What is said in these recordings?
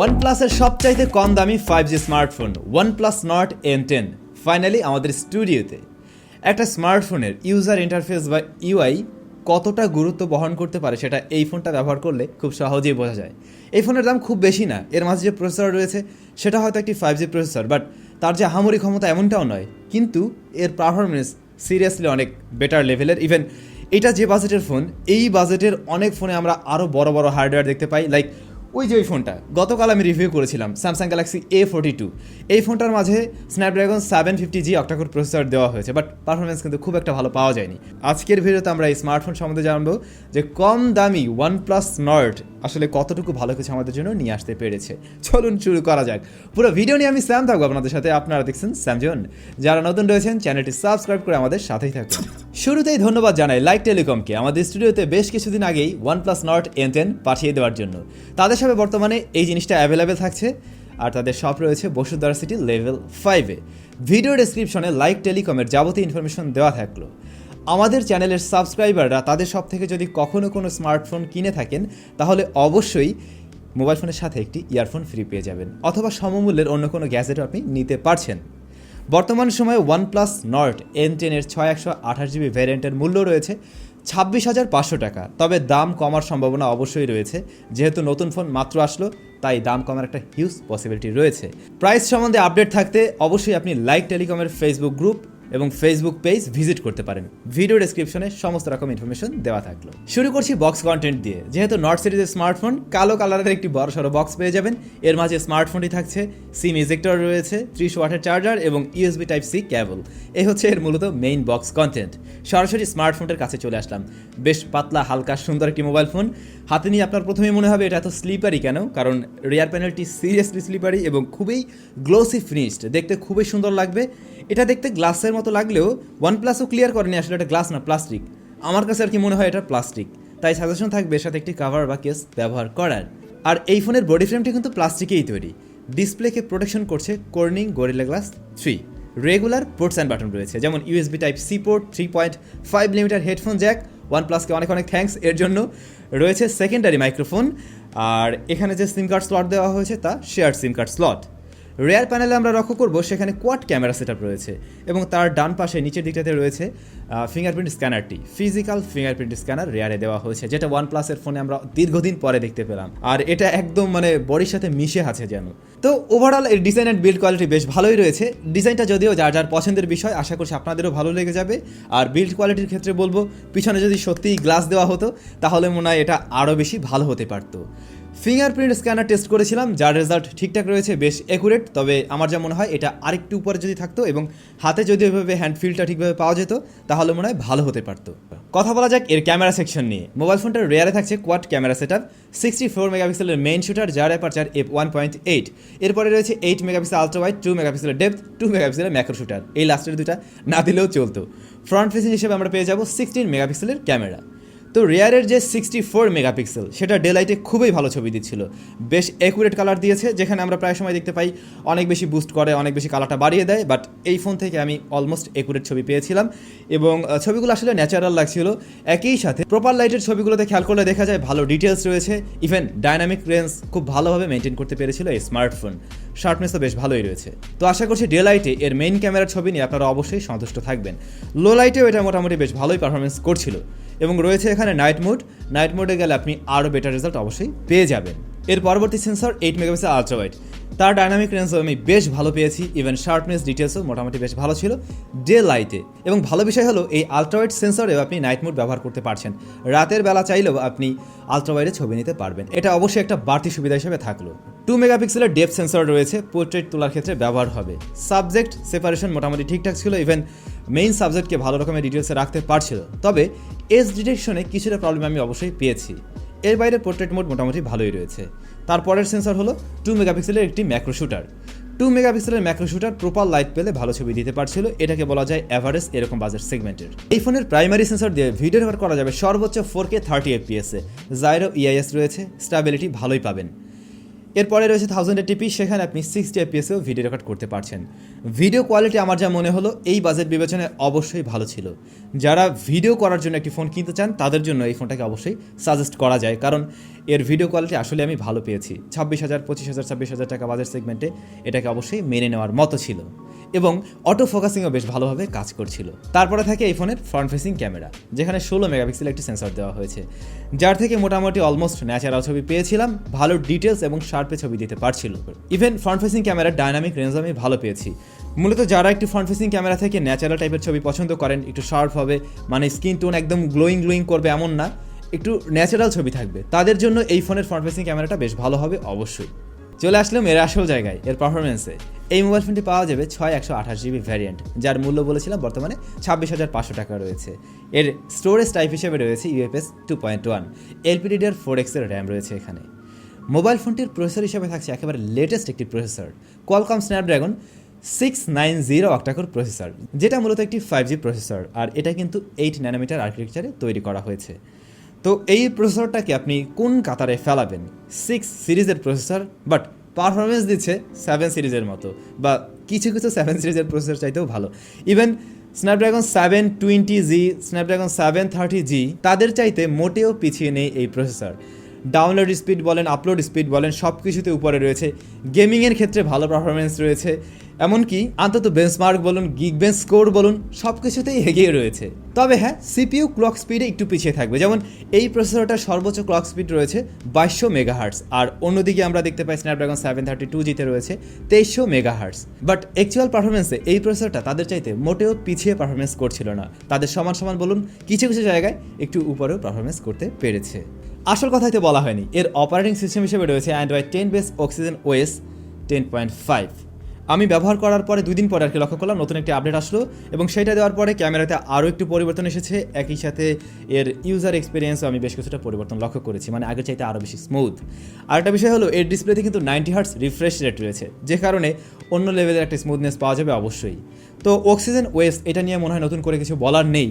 ওয়ানপ্লাসের সবচাইতে কম দামি 5G smartphone OnePlus not N10 finally আমাদের স্টুডিওতে। একটা স্মার্টফোনের ইউজার ইন্টারফেস বা ইউআই কতটা গুরুত্ব বহন করতে পারে সেটা এই ফোনটা ব্যবহার করলে খুব সহজেই বোঝা যায়। এই ফোনের দাম খুব বেশি না, এর মাঝে যে প্রসেসর রয়েছে সেটা হয়তো একটি 5G প্রসেসর, বাট তার যে আহামরি ক্ষমতা এমনটাও নয়, কিন্তু এর পারফরমেন্স সিরিয়াসলি অনেক বেটার লেভেলের। ইভেন এটা যে বাজেটের ফোন, এই বাজেটের অনেক ফোনে আমরা আরও বড় বড় হার্ডওয়্যার দেখতে পাই। লাইক ওই যে ওই ফোনটা গতকাল আমি রিভিউ করেছিলাম, স্যামসাং গ্যালাক্সি A42, এই ফোনটার মাঝে স্ন্যাপড্রাগন 750G অক্টাকোর প্রসেসর দেওয়া হয়েছে, বাট পারফরমেন্স কিন্তু খুব একটা ভালো পাওয়া যায়নি। আজকের ভিডিওতে আমরা এই স্মার্টফোন সম্বন্ধে জানবো যে কম দামি ওয়ানপ্লাস নট আসলে কতটুকু ভালো কিছু আমাদের জন্য নিয়ে আসতে পেরেছে। চলুন শুরু করা যাক। পুরো ভিডিও নিয়ে আমি স্যাম থাকবো আপনাদের সাথে, আপনারা দেখছেন SamZone। যারা নতুন রয়েছেন চ্যানেলটি সাবস্ক্রাইব করে আমাদের সাথেই থাকুন। শুরুতেই ধন্যবাদ জানাই লাইক টেলিকমকে আমাদের স্টুডিওতে বেশ কিছুদিন আগেই ওয়ানপ্লাস নট N10 পাঠিয়ে দেওয়ার জন্য। তাদের সাথে বর্তমানে এই জিনিসটা অ্যাভেলেবেল থাকছে, আর তাদের শপ রয়েছে বসুন্ধরা সিটি লেভেল 5-এ। ভিডিও ডেসক্রিপশনে লাইক টেলিকমের যাবতীয় ইনফরমেশন দেওয়া থাকলো। আমাদের চ্যানেলের সাবস্ক্রাইবাররা তাদের শপ থেকে যদি কখনো কোনো স্মার্টফোন কিনে থাকেন তাহলে অবশ্যই মোবাইল ফোনের সাথে একটি ইয়ারফোন ফ্রি পেয়ে যাবেন, অথবা সমমূল্যের অন্য কোনো গ্যাজেটও আপনি নিতে পারছেন। বর্তমান সময়ে ওয়ানপ্লাস নট N10 এর 6128GB ভ্যারিয়েন্টের মূল্য রয়েছে 26,500 টাকা। তবে দাম কমার সম্ভাবনা অবশ্যই রয়েছে, যেহেতু নতুন ফোন মাত্র আসলো, তাই দাম কমার একটা হিউজ পসিবিলিটি রয়েছে। প্রাইস সম্বন্ধে আপডেট থাকতে অবশ্যই আপনি লাইক টেলিকমের ফেসবুক গ্রুপ এবং ফেসবুক পেজ ভিজিট করতে পারেন। ভিডিও ডেসক্রিপশনে সমস্ত রকম ইনফরমেশন দেওয়া থাকলো। শুরু করছি বক্স কন্টেন্ট দিয়ে। যেহেতু নট সিরিজের স্মার্টফোন, কালো কালারের একটি বড়সড় বক্স পেয়ে যাবেন। এর মাঝে স্মার্টফোনটি থাকছে, সিম ইজেক্টর রয়েছে, 30 ওয়াটের চার্জার এবং USB Type-C কেবল। এই হচ্ছে এর মূলত মেইন বক্স কন্টেন্ট। সরাসরি স্মার্টফোনের কাছে চলে আসলাম। বেশ পাতলা, হালকা, সুন্দর একটি মোবাইল ফোন হাতে নিয়ে আপনার প্রথমেই মনে হবে এটা এত স্লিপারি কেন, কারণ রিয়ার প্যানেলটি সিরিয়াসলি স্লিপারি এবং খুবই গ্লোসি ফিনিশড, দেখতে খুবই সুন্দর লাগবে। এটা দেখতে গ্লাসের মতো লাগলেও ওয়ানপ্লাসও ক্লিয়ার করেনি আসলে এটা গ্লাস না, প্লাস্টিক। আমার কাছে আর কি মনে হয় এটা প্লাস্টিক, তাই সাজেশন থাকবে এর সাথে একটি কাভার বা কেস ব্যবহার করার। আর এই ফোনের বডি ফ্রেমটি কিন্তু প্লাস্টিকেই তৈরি। ডিসপ্লেকে প্রোটেকশন করছে Corning Gorilla glass 3। Regular ports and button রয়েছে, যেমন USB Type-C পোর্ট, 3.5mm হেডফোন জ্যাক। ওয়ানপ্লাসকে অনেক অনেক থ্যাঙ্কস এর জন্য। রয়েছে সেকেন্ডারি মাইক্রোফোন, আর এখানে যে সিম কার্ড স্লট দেওয়া হয়েছে তা শেয়ার সিম কার্ড স্লট। রেয়ার প্যানেলে আমরা লক্ষ্য করব সেখানে কোয়াড ক্যামেরা সেটআপ রয়েছে, এবং তার ডান পাশে নিচের দিকটাতে রয়েছে ফিঙ্গারপ্রিন্ট স্ক্যানারটি। ফিজিক্যাল ফিঙ্গারপ্রিন্ট স্ক্যানার রেয়ারে দেওয়া হয়েছে, যেটা ওয়ানপ্লাসের ফোনে আমরা দীর্ঘদিন পরে দেখতে পেলাম, আর এটা একদম বডির সাথে মিশে আছে যেন। তো ওভারঅল এর ডিজাইন অ্যান্ড বিল্ড কোয়ালিটি বেশ ভালোই রয়েছে। ডিজাইনটা যদিও যার যার পছন্দের বিষয়, আশা করছি আপনাদেরও ভালো লেগে যাবে। আর বিল্ড কোয়ালিটির ক্ষেত্রে বলবো, পিছনে যদি সত্যিই গ্লাস দেওয়া হতো তাহলে মনে হয় এটা আরও বেশি ভালো হতে পারতো। ফিঙ্গারপ্রিন্ট স্ক্যানার টেস্ট করেছিলাম, যার রেজাল্ট ঠিকঠাক রয়েছে, বেশ অ্যাকুরেট। তবে আমার যা মনে হয় এটা আরেকটু উপরে যদি থাকতো এবং হাতে যদি ওইভাবে হ্যান্ড ফিলটা ঠিকভাবে পাওয়া যেত তাহলে মনে হয় ভালো হতে পারতো। কথা বলা যাক এর ক্যামেরা সেকশন নিয়ে। মোবাইল ফোনটার রেয়ারে থাকছে কোয়াড ক্যামেরা সেটআপ, 64 মেগাপিক্সেলের মেইন শুটার, যার অ্যাপারচার f1.8। এরপরে রয়েছে 8 মেগাপিক্সেল আলট্রা ওয়াইড, 2 মেগাপিক্সেলের ডেপথ, 2 মেগাপিক্সেলের ম্যাক্রো শুটার। এই লাস্টের দুটা না দিলেও চলতো। ফ্রন্ট ফেসিং হিসেবে আমরা পেয়ে যাবো 16 মেগাপিক্সেলের ক্যামেরা। তো রেয়ারের যে 64 মেগাপিক্সেল সেটা ডে লাইটে খুবই ভালো ছবি দিচ্ছিল, বেশ অ্যাকুরেট কালার দিয়েছে। যেখানে আমরা প্রায় সময় দেখতে পাই অনেক বেশি বুস্ট করে, অনেক বেশি কালারটা বাড়িয়ে দেয়, বাট এই ফোন থেকে আমি অলমোস্ট অ্যাকুরেট ছবি পেয়েছিলাম এবং ছবিগুলো আসলে ন্যাচারাল লাগছিল। একই সাথে প্রপার লাইটের ছবিগুলোতে খেয়াল করলে দেখা যায় ভালো ডিটেলস রয়েছে। ইভেন ডাইনামিক রেঞ্জ খুব ভালোভাবে মেনটেন করতে পেরেছিল এই স্মার্টফোন। শার্পনেস তো বেশ ভালোই রয়েছে। তো আশা করছি ডে লাইটে এর মেইন ক্যামেরার ছবি নিয়ে আপনারা অবশ্যই সন্তুষ্ট থাকবেন। লো লাইটেও এটা মোটামুটি বেশ ভালোই পারফরমেন্স করছিল, এবং রয়েছে এখানে নাইট মোডে গেলে আপনি আরও বেটার রেজাল্ট অবশ্যই পেয়ে যাবেন। এর পরবর্তী সেন্সর 8 মেগাপিক্সেল আলট্রা ওয়াইড, তার ডাইনামিক রেঞ্জও আমি বেশ ভালো পেয়েছি। ইভেন শার্পনেস ডিটেলসও মোটামুটি বেশ ভালো ছিল ডে লাইটে। এবং ভালো বিষয় হলো এই আলট্রা ওয়াইড সেন্সরেও আপনি নাইট মোড ব্যবহার করতে পারছেন। রাতের বেলা চাইলেও আপনি আলট্রা ওয়াইডে ছবি নিতে পারবেন, এটা অবশ্যই একটা বাড়তি সুবিধা হিসেবে থাকলো। 2 মেগাপিক্সেলের ডেপথ সেন্সর রয়েছে, পোর্ট্রেট তোলার ক্ষেত্রে ব্যবহার হবে। সাবজেক্ট সেপারেশন মোটামুটি ঠিকঠাক ছিল, ইভেন মেইন সাবজেক্টকে ভালো রকমের ডিটেলসে রাখতে পারছিল। তবে এজ ডিটেকশনে কিছুটা প্রবলেম আমি অবশ্যই পেয়েছি। এর বাইরে পোর্ট্রেট মোড মোটামুটি ভালোই রয়েছে। তারপরের সেন্সর হলো 2 মেগাপিক্সেলের একটি ম্যাক্রো শুটার। 2 মেগাপিক্সেলের ম্যাক্রো শুটার প্রপার লাইট পেলে ভালো ছবি দিতে পারছিল, এটাকে বলা যায় অ্যাভারেজ এরকম বাজেট সেগমেন্টের। এই ফোনের প্রাইমারি সেন্সর দিয়ে ভিডিও রেকর্ড করা যাবে সর্বোচ্চ 4K 30 FPS-এ। জাইরো EIS রয়েছে, স্টেবিলিটি ভালোই পাবেন। এরপরে রয়েছে 1080p, সেখানে আপনি 60 fps-এও ভিডিও রেকর্ড করতে পারছেন। ভিডিও কোয়ালিটি আমার যা মনে হলো এই বাজেট বিবেচনায় অবশ্যই ভালো ছিল। যারা ভিডিও করার জন্য একটি ফোন কিনতে চান তাদের জন্য এই ফোনটাকে অবশ্যই সাজেস্ট করা যায়, কারণ এর ভিডিও কোয়ালিটি আসলে আমি ভালো পেয়েছি। 26,000, 25,000, 26,000 টাকা বাজেট সেগমেন্টে এটাকে অবশ্যই মেনে নেওয়ার মতো ছিল এবং অটো ফোকাসিংও বেশ ভালোভাবে কাজ করছিল। তারপরে থাকে এই ফোনের ফ্রন্ট ফেসিং ক্যামেরা, যেখানে 16 মেগাপিক্সেল একটি সেন্সর দেওয়া হয়েছে, যার থেকে মোটামুটি অলমোস্ট ন্যাচারাল ছবি পেয়েছিলাম, ভালো ডিটেলস এবং শার্পে ছবি দিতে পারছিল। ইভেন ফ্রন্ট ফেসিং ক্যামেরার ডাইনামিক রেঞ্জ আমি ভালো পেয়েছি। মূলত যারা একটু ফ্রন্ট ফেসিং ক্যামেরা থেকে ন্যাচারাল টাইপের ছবি পছন্দ করেন, একটু শার্প হবে, মানে স্কিন টোন একদম গ্লোয়িং করবে এমন না, একটু ন্যাচারাল ছবি থাকবে, তাদের জন্য এই ফোনের ফ্রন্ট ফেসিং ক্যামেরাটা বেশ ভালো হবে অবশ্যই। চলে আসলাম এর আসল জায়গায়, এর পারফরমেন্সে। এই মোবাইল ফোনটি পাওয়া যাবে 6/128GB ভ্যারিয়েন্ট, যার মূল্য বলেছিলাম বর্তমানে 26,500 টাকা রয়েছে। এর স্টোরেজ টাইপ হিসেবে রয়েছে UFS 2.1, LPDDR4X এর র্যাম রয়েছে এখানে। মোবাইল ফোনটির প্রসেসর হিসেবে থাকছে একেবারে লেটেস্ট একটি processor, Qualcomm Snapdragon 690 octa-core processor, যেটা মূলত একটি 5G প্রসেসর, আর এটা কিন্তু 8 ন্যানোমিটার আর্কিটেকচারে তৈরি করা হয়েছে। তো এই প্রসেসরটাকে আপনি কোন কাতারে ফেলাবেন? 6 সিরিজের প্রসেসর, বাট পারফরমেন্স দিচ্ছে 7 সিরিজের মতো, বা কিছু 7 সিরিজের প্রসেসর চাইতেও ভালো। Even Snapdragon 720G, Snapdragon 730G তাদের চাইতে মোটেও পিছিয়ে নেই এই প্রসেসর। ডাউনলোড স্পিড বলেন, আপলোড স্পিড বলেন, সব কিছুতে উপরে রয়েছে। গেমিংয়ের ক্ষেত্রে ভালো পারফরমেন্স রয়েছে, এমনকি অন্তত বেঞ্চমার্ক বলুন, গিগবেঞ্চ স্কোর বলুন, সব কিছুতেই এগিয়ে রয়েছে। তবে হ্যাঁ, সিপিইউ ক্লক স্পিডে একটু পিছিয়ে থাকবে, যেমন এই প্রসেসরটার সর্বোচ্চ ক্লক স্পিড রয়েছে 2200 মেগাহার্টস, আর অন্যদিকে আমরা দেখতে পাই স্ন্যাপড্রাগন 732Gতে রয়েছে 2300 মেগাহার্টস। বাট অ্যাকচুয়াল পারফরমেন্সে এই প্রসেসরটা তাদের চাইতে মোটেও পিছিয়ে পারফরমেন্স করছিল না, তাদের সমান বলুন, কিছু জায়গায় একটু উপরেও পারফরমেন্স করতে পেরেছে। আসল কথাইতে বলা হয়নি, এর অপারেটিং সিস্টেম হিসেবে রয়েছে Android 10 বেস Oxygen OS 10.5। আমি ব্যবহার করার পরে 2 দিন পরে আর কি লক্ষ্য করলাম নতুন একটি আপডেট আসলো, এবং সেটা দেওয়ার পরে ক্যামেরাতে আরও একটু পরিবর্তন এসেছে, একই সাথে এর ইউজার এক্সপিরিয়েন্সও আমি বেশ কিছুটা পরিবর্তন লক্ষ্য করেছি, মানে আগের চাইতে আরও বেশি স্মুথ। আরেকটা বিষয় হলো এর ডিসপ্লেতে কিন্তু 90 হার্টজ রিফ্রেশ রেট রয়েছে, যে কারণে অন্য লেভেলের একটা স্মুথনেস পাওয়া যাবে অবশ্যই। তো Oxygen OS এটা নিয়ে মনে হয় নতুন করে কিছু বলার নেই,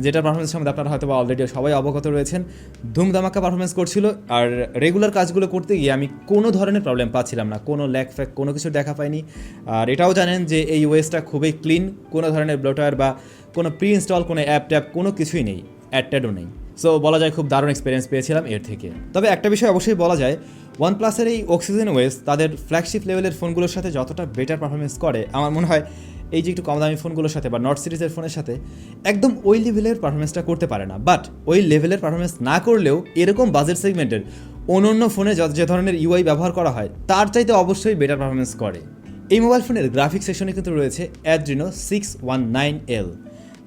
যেটা পারফরমেন্স সম্বন্ধে আপনারা হয়তো অলরেডি সবাই অবগত রয়েছেন। ধুমধামাকা পারফরমেন্স করছিল, আর রেগুলার কাজগুলো করতে গিয়ে আমি কোনো ধরনের প্রবলেম পাচ্ছিলাম না, কোনো ল্যাগ ফ্যাক কোনো কিছু দেখা পাইনি। আর এটাও জানেন যে এই ওয়েসটা খুবই ক্লিন, কোনো ধরনের ব্লোটওয়্যার বা কোনো প্রি ইনস্টল কোনো অ্যাপ ট্যাপ কোনো কিছুই নেই, অ্যাডও নেই। সো বলা যায় খুব দারুণ এক্সপিরিয়েন্স পেয়েছিলাম এর থেকে। তবে একটা বিষয় অবশ্যই বলা যায়, ওয়ানপ্লাসের এই Oxygen OS তাদের ফ্ল্যাগশিপ লেভেলের ফোনগুলোর সাথে যতটা বেটার পারফরমেন্স করে, আমার মনে হয় এই যে একটু কম দামি ফোনগুলোর সাথে বা নট সিরিজের ফোনের সাথে একদম ওই লেভেলের পারফরমেন্সটা করতে পারে না। বাট ওই লেভেলের পারফরমেন্স না করলেও এরকম বাজেট সেগমেন্টের অন্য ফোনে যে ধরনের UI ব্যবহার করা হয় তার চাইতে অবশ্যই বেটার পারফরমেন্স করে। এই মোবাইল ফোনের গ্রাফিক্স সেকশনে কিন্তু রয়েছে Adreno 619L,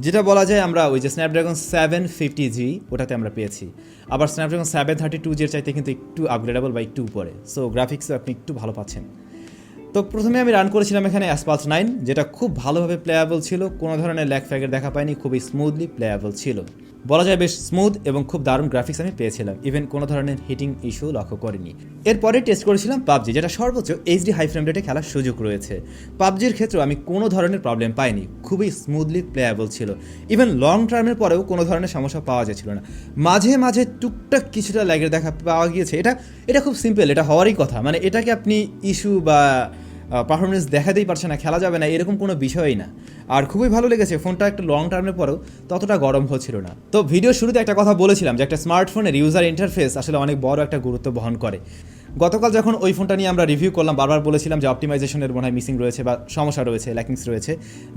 যেটা বলা যায় আমরা ওই যে স্ন্যাপড্রাগন 750G ওটাতে আমরা পেয়েছি, আবার স্ন্যাপড্রাগন 732G এর চাইতে কিন্তু একটু আপগ্রেডেবল বা একটু উপরে। সো গ্রাফিক্সও আপনি একটু ভালো পাচ্ছেন। তো প্রথমে আমি রান করেছিলাম এখানে Asphalt 9, যেটা খুব ভালোভাবে প্লেয়াবল ছিল, কোনো ধরনের ল্যাগ ফ্যাগের দেখা পাইনি, খুবই স্মুথলি প্লেয়াবল ছিল, বলা যায় বেশ স্মুথ এবং খুব দারুণ গ্রাফিক্স আমি পেয়েছিলাম, ইভেন কোনো ধরনের হিটিং ইস্যু লক্ষ্য করিনি। এরপরে টেস্ট করেছিলাম PUBG, যেটা সর্বোচ্চ HD হাই ফ্রেম রেটে খেলার সুযোগ রয়েছে। PUBGর ক্ষেত্রেও আমি কোনো ধরনের প্রবলেম পাইনি, খুবই স্মুথলি প্লেয়াবল ছিল, ইভেন লং টার্মের পরেও কোনো ধরনের সমস্যা পাওয়া যাচ্ছিল না। মাঝে টুকটাক কিছুটা ল্যাগের দেখা পাওয়া গিয়েছে, এটা খুব সিম্পল, এটা হওয়ারই কথা, মানে এটাকে আপনি ইস্যু বা পারফরমেন্স দেখাতেই পারছে না, খেলা যাবে না, এরকম কোনো বিষয়ই না। আর খুবই ভালো লেগেছে, ফোনটা একটা লং টার্মের পরেও ততটা গরম হচ্ছিল না। তো ভিডিওর শুরুতে একটা কথা বলেছিলাম যে একটা স্মার্টফোনের ইউজার ইন্টারফেস আসলে অনেক বড় একটা গুরুত্ব বহন করে। গতকাল যখন ওই ফোনটা নিয়ে আমরা রিভিউ করলাম, বারবার বলেছিলাম যে অপটিমাইজেশনের মনে হয় মিসিং রয়েছে বা সমস্যা রয়েছে, ল্যাকিংস রয়েছে,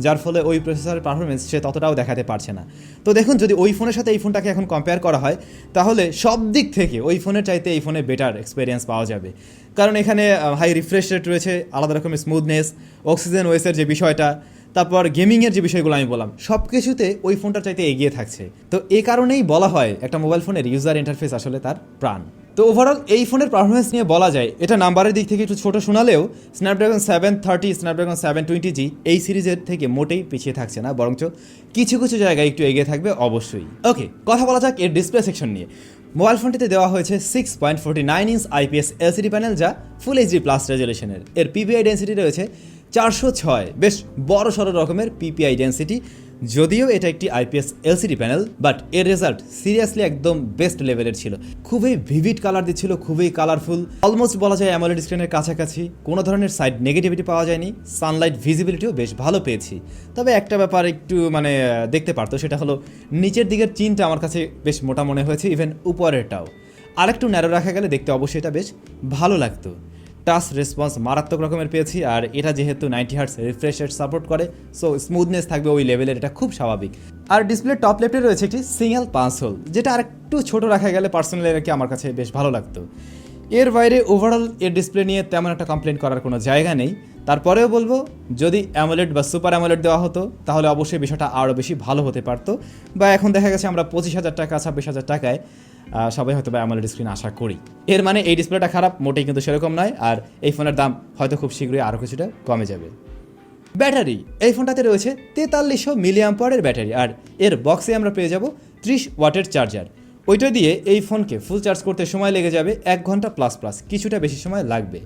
যার ফলে ওই প্রসেসরের পারফরমেন্স সে ততটাও দেখাতে পারছে না। তো দেখুন, যদি ওই ফোনের সাথে এই ফোনটাকে এখন কম্পেয়ার করা হয়, তাহলে সব দিক থেকে ওই ফোনের চাইতে এই ফোনে বেটার এক্সপিরিয়েন্স পাওয়া যাবে, কারণ এখানে হাই রিফ্রেশ রেট রয়েছে, আলাদা রকমের স্মুথনেস, Oxygen OS এর যে বিষয়টা, তারপর গেমিংয়ের যে বিষয়গুলো আমি বললাম, সব কিছুতে ওই ফোনটার চাইতে এগিয়ে থাকছে। তো এই কারণেই বলা হয় একটা মোবাইল ফোনের ইউজার ইন্টারফেস আসলে তার প্রাণ। তো ওভারঅল এই ফোনের পারফরমেন্স নিয়ে বলা যায় এটা নাম্বারের দিক থেকে একটু ছোট শোনালেও স্ন্যাপড্রাগন 730, স্ন্যাপড্রাগন 720G এই সিরিজের থেকে মোটেই পিছিয়ে থাকছে না, বরঞ্চ কিছু জায়গায় একটু এগিয়ে থাকবে অবশ্যই। ওকে, কথা বলা যাক এর ডিসপ্লে সেকশন নিয়ে। মোবাইল ফোনটিতে দেওয়া হয়েছে 6.49 ইঞ্চ IPS LCD প্যানেল, যা ফুল HD প্লাস রেজলিউশনের। এর PPI ডেন্সিটি রয়েছে 406, বেশ বড় সড়ো রকমের PPI ডেন্সিটি, যদিও এটা একটি আইপিএস এলসিডি প্যানেল, বাট এর রেজাল্ট সিরিয়াসলি একদম বেস্ট লেভেলের ছিল। খুবই ভিভিড কালার দিচ্ছিল, খুবই কালারফুল, অলমোস্ট বলা যায় অ্যামোলেড স্ক্রিনের কাছাকাছি। কোনো ধরনের সাইড নেগেটিভিটি পাওয়া যায়নি, সানলাইট ভিজিবিলিটিও বেশ ভালো পেয়েছি। তবে একটা ব্যাপার একটু দেখতে পারতো, সেটা হলো নিচের দিকের চিনটা আমার কাছে বেশ মোটা মনে হয়েছে, ইভেন উপরেরটাও আরেকটু ন্যারো রাখা গেলে দেখতে অবশ্যই এটা বেশ ভালো লাগতো। টাচ রেসপন্স মারাত্মক রকমের পেয়েছি, আর এটা যেহেতু 90 হার্টস রিফ্রেশ রেট সাপোর্ট করে, সো স্মুথনেস থাকবে ওই লেভেলের, এটা খুব স্বাভাবিক। আর ডিসপ্লে টপ লেফটে রয়েছে একটি সিঙ্গেল পাঁচ হোল, যেটা আরেকটু ছোট রাখা গেলে পার্সোনালি আর কি আমার কাছে বেশ ভালো লাগতো। এর বাইরে ওভারঅল এর ডিসপ্লে নিয়ে তেমন একটা কমপ্লেন করার কোনো জায়গা নেই। তারপরেও বলবো, যদি অ্যামোলেড বা সুপার অ্যামোলেড দেওয়া হতো তাহলে অবশ্যই বিষয়টা আরও বেশি ভালো হতে পারতো। বা এখন দেখা গেছে আমরা 25,000 টাকা 26,000 টাকায় সবাই হয়তো বা অ্যামোলেড স্ক্রিন আশা করি। এর মানে এই ডিসপ্লেটা খারাপ মোটেই কিন্তু সেরকম নয়, আর এই ফোনের দাম হয়তো খুব শীঘ্রই আরও কিছুটা কমে যাবে। ব্যাটারি, এই ফোনটাতে রয়েছে 4300 মিলিঅ্যাম্পিয়ারের ব্যাটারি, আর এর বক্সে আমরা পেয়ে যাব 30 ওয়াটের চার্জার। ওইটা দিয়ে এই ফোনকে ফুল চার্জ করতে সময় লেগে যাবে 1 ঘন্টা প্লাস প্লাস, কিছুটা বেশি সময় লাগবে।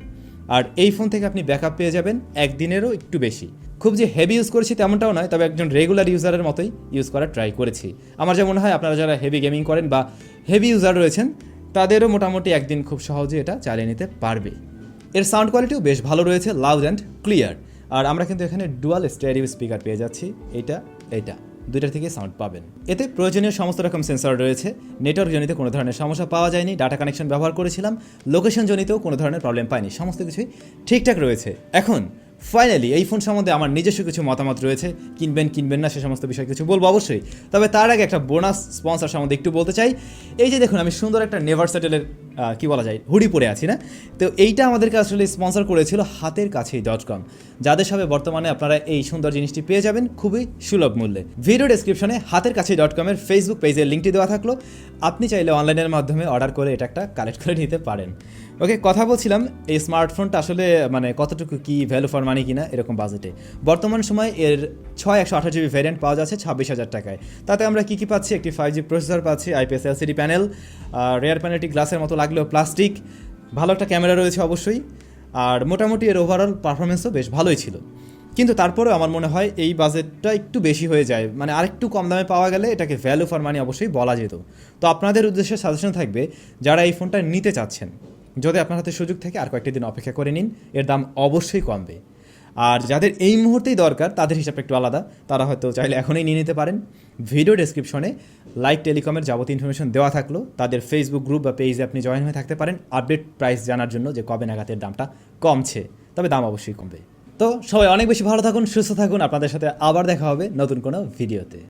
আর এই ফোন থেকে আপনি ব্যাকআপ পেয়ে যাবেন একদিনেরও একটু বেশি। খুব যে হেভি ইউজ করেছি তেমনটাও নয়, তবে একজন রেগুলার ইউজারের মতোই ইউজ করার ট্রাই করেছি। আমার যা মনে হয় আপনারা যারা হেভি গেমিং করেন বা হেভি ইউজার রয়েছেন তাদেরও মোটামুটি একদিন খুব সহজে এটা চালিয়ে নিতে পারবে। এর সাউন্ড কোয়ালিটিও বেশ ভালো রয়েছে, লাউড অ্যান্ড ক্লিয়ার। আর আমরা কিন্তু এখানে ডুয়াল স্টেরিও স্পিকার পেয়ে যাচ্ছি, এইটা দুইটার থেকে সাউন্ড পাবেন। এতে প্রয়োজনীয় সমস্ত রকম সেন্সর রয়েছে। নেটওয়ার্ক জনিত কোনো ধরনের সমস্যা পাওয়া যায়নি, ডাটা কানেকশন ব্যবহার করেছিলাম, লোকেশন জনিতও কোনো ধরনের প্রবলেম পাইনি, সমস্ত কিছুই ঠিকঠাক রয়েছে। এখন ফাইনালি এই ফোন সম্বন্ধে আমার নিজস্ব কিছু মতামত রয়েছে, কিনবেন না সে সমস্ত বিষয়ে কিছু বলবো অবশ্যই। তবে তার আগে একটা বোনাস স্পন্সর সম্বন্ধে একটু বলতে চাই। এই যে দেখুন, আমি সুন্দর একটা নেভার সেটেলের কি বলা যায় হুডি পরে আছি না, তো এইটা আমাদেরকে আসলে স্পন্সর করেছিল হাতের কাছেই .com, যাদের সাথে বর্তমানে আপনারা এই সুন্দর জিনিসটি পেয়ে যাবেন খুবই সুলভ মূল্যে। ভিডিও ডেসক্রিপশনে হাতের কাছেই .com এর ফেসবুক পেজের লিঙ্কটি দেওয়া থাকলো, আপনি চাইলে অনলাইনের মাধ্যমে অর্ডার করে এটা একটা কালেক্ট করে নিতে পারেন। ওকে, কথা বলছিলাম এই স্মার্টফোনটা আসলে কতটুকু কি ভ্যালু ফর মানি কিনা এরকম বাজেটে। বর্তমান সময় এর 128GB ভ্যারিয়েন্ট পাওয়া যাচ্ছে 26,000 টাকায়। তাতে আমরা কি পাচ্ছি, একটি 5G প্রসেসর পাচ্ছি, আইপিএস এলসিডি প্যানেল, রেয়ার প্যানেলটি গ্লাসের মতো লাগলেও প্লাস্টিক, ভালো একটা ক্যামেরা রয়েছে অবশ্যই, আর মোটামুটি এর ওভারঅল পারফরমেন্সও বেশ ভালোই ছিল। কিন্তু তারপরেও আমার মনে হয় এই বাজেটটা একটু বেশি হয়ে যায়, আরেকটু কম দামে পাওয়া গেলে এটাকে ভ্যালু ফর মানি অবশ্যই বলা যেত। তো আপনাদের উদ্দেশ্যে সাজেশন থাকবে, যারা এই ফোনটা নিতে চাচ্ছেন, যদি আপনার হাতে সুযোগ থাকে আর কয়েকটি দিন অপেক্ষা করে নিন, এর দাম অবশ্যই কমবে। আর যাদের এই মুহূর্তেই দরকার তাদের হিসাবটা একটু আলাদা, তারা হয়তো চাইলে এখনই নিয়ে নিতে পারেন। ভিডিও ডেসক্রিপশনে লাইট টেলিকমের যাবতীয় ইনফরমেশন দেওয়া থাকলো, তাদের ফেসবুক গ্রুপ বা পেজে আপনি জয়েন হয়ে থাকতে পারেন আপডেট প্রাইস জানার জন্য, যে কবে নাগাদের দামটা কমছে। তবে দাম অবশ্যই কমবে। তো সবাই অনেক বেশি ভালো থাকুন, সুস্থ থাকুন, আপনাদের সাথে আবার দেখা হবে নতুন কোনো ভিডিওতে।